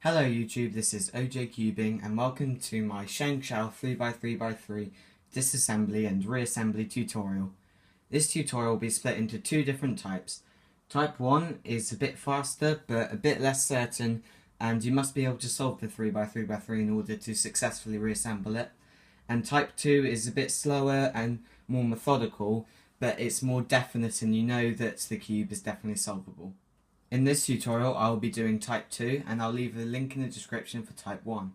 Hello YouTube, this is OJ Cubing and welcome to my Shengshou 3x3x3 disassembly and reassembly tutorial. This tutorial will be split into two different types. Type 1 is a bit faster but a bit less certain, and you must be able to solve the 3x3x3 in order to successfully reassemble it. And type 2 is a bit slower and more methodical, but it's more definite and you know that the cube is definitely solvable. In this tutorial I will be doing type 2 and I'll leave a link in the description for type 1.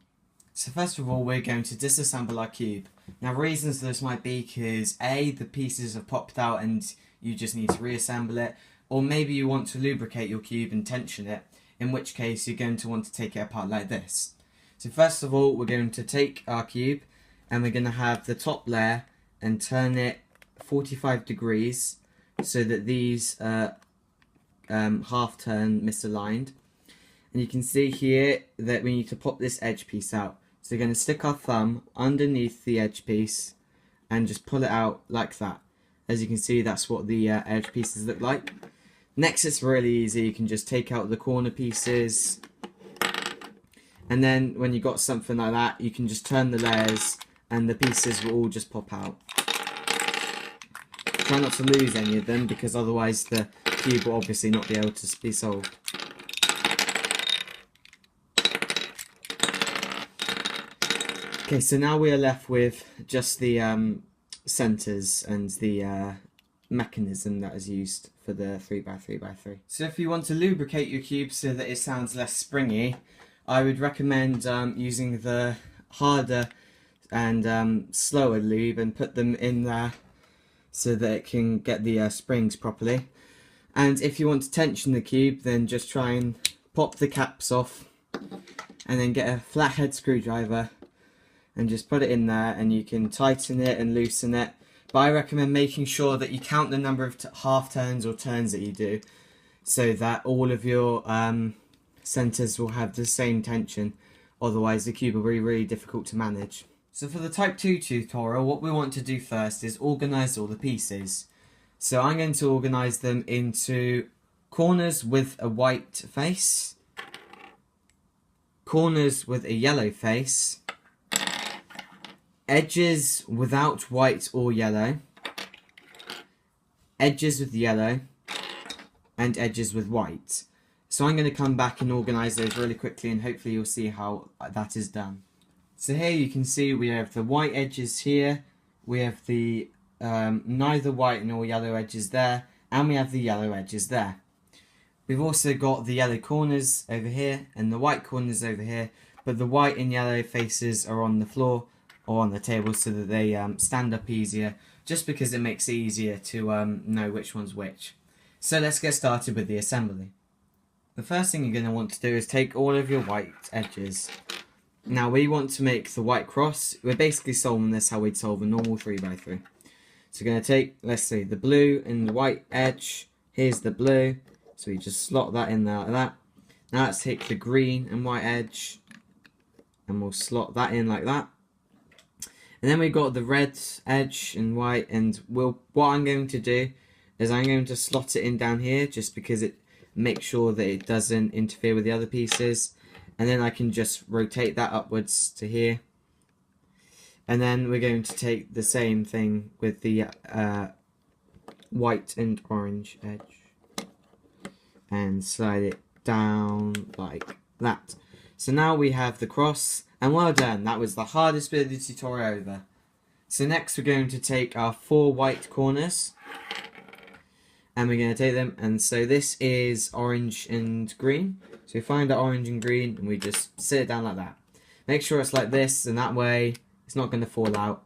So first of all we're going to disassemble our cube. Now reasons this might be because A, the pieces have popped out and you just need to reassemble it, or maybe you want to lubricate your cube and tension it, in which case you're going to want to take it apart like this. So first of all we're going to take our cube and we're going to have the top layer and turn it 45 degrees so that these half turn misaligned, and you can see here that we need to pop this edge piece out. So we're going to stick our thumb underneath the edge piece and just pull it out like that. As you can see, that's what the edge pieces look like. Next, it's really easy. You can just take out the corner pieces, and then when you got something like that you can just turn the layers and the pieces will all just pop out. Try not to lose any of them because otherwise the cube will obviously not be able to be solved. Okay, so now we are left with just the centres and the mechanism that is used for the 3x3x3. So if you want to lubricate your cube so that it sounds less springy, I would recommend using the harder and slower lube and put them in there so that it can get the springs properly. And if you want to tension the cube, then just try and pop the caps off and then get a flathead screwdriver and just put it in there, and you can tighten it and loosen it. But I recommend making sure that you count the number of half turns or turns that you do so that all of your centres will have the same tension, otherwise the cube will be really difficult to manage. So for the type 2 tutorial, what we want to do first is organise all the pieces. So I'm going to organise them into corners with a white face, corners with a yellow face, edges without white or yellow, edges with yellow, and edges with white. So I'm going to come back and organise those really quickly, and hopefully you'll see how that is done. So here you can see we have the white edges here, we have the neither white nor yellow edges there, and we have the yellow edges there. We've also got the yellow corners over here and the white corners over here, but the white and yellow faces are on the floor or on the table so that they stand up easier, just because it makes it easier to know which one's which. So let's get started with the assembly. The first thing you're going to want to do is take all of your white edges. Now we want to make the white cross. We're basically solving this how we'd solve a normal 3x3. So we're going to take, let's say, the blue and the white edge. Here's the blue, so we just slot that in there like that. Now let's take the green and white edge and we'll slot that in like that. And then we've got the red edge and white, and what I'm going to do is I'm going to slot it in down here just because it makes sure that it doesn't interfere with the other pieces. And then I can just rotate that upwards to here. And then we're going to take the same thing with the white and orange edge and slide it down like that. So now we have the cross, and well done, that was the hardest bit of the tutorial over. So next we're going to take our 4 white corners and we're going to take them, and so this is orange and green. So we find the orange and green and we just sit it down like that. Make sure it's like this, and that way it's not going to fall out.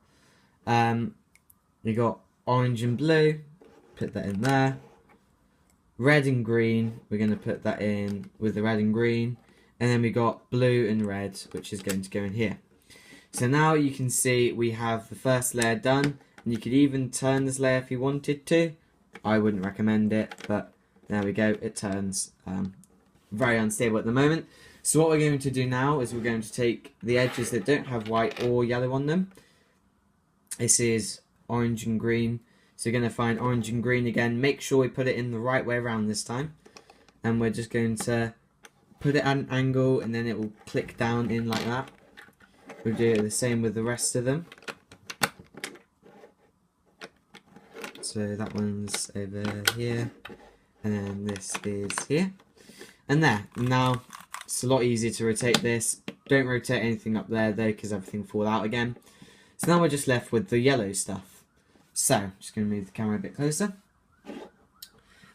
You got orange and blue, put that in there. Red and green, we're going to put that in with the red and green. And then we got blue and red, which is going to go in here. So now you can see we have the first layer done, and you could even turn this layer if you wanted to. I wouldn't recommend it, but there we go, it turns. Very unstable at the moment. So what we're going to do now is we're going to take the edges that don't have white or yellow on them. This is orange and green. So you're going to find orange and green again. Make sure we put it in the right way around this time. And we're just going to put it at an angle and then it will click down in like that. We'll do the same with the rest of them. So that one's over here, and then this is here. And there. Now, it's a lot easier to rotate this. Don't rotate anything up there though, because everything will fall out again. So now we're just left with the yellow stuff. So, just going to move the camera a bit closer.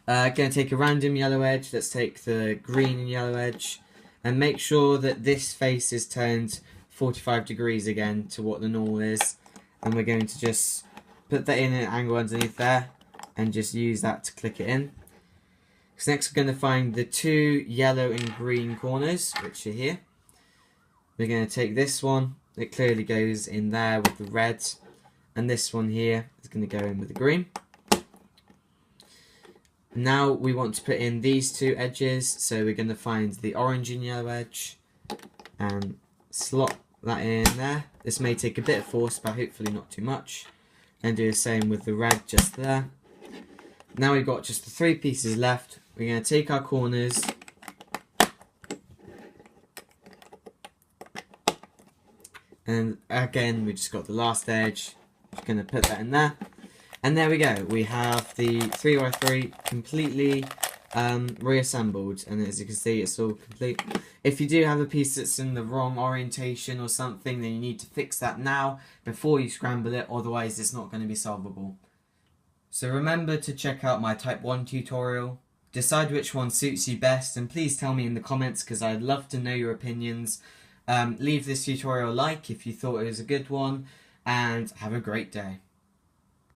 Going to take a random yellow edge. Let's take the green and yellow edge. And make sure that this face is turned 45 degrees again to what the normal is. And we're going to just put that in an angle underneath there. And just use that to click it in. So next we're going to find the two yellow and green corners, which are here. We're going to take this one, it clearly goes in there with the red, and this one here is going to go in with the green. Now we want to put in these two edges, so we're going to find the orange and yellow edge, and slot that in there. This may take a bit of force, but hopefully not too much. And do the same with the red just there. Now we've got just the three pieces left. We're going to take our corners and again we just got the last edge. Just going to put that in there, and there we go. We have the 3x3 completely reassembled, and as you can see it's all complete. If you do have a piece that's in the wrong orientation or something, then you need to fix that now before you scramble it, otherwise it's not going to be solvable. So remember to check out my Type 1 tutorial. Decide which one suits you best, and please tell me in the comments because I'd love to know your opinions. Leave this tutorial a like if you thought it was a good one, and have a great day.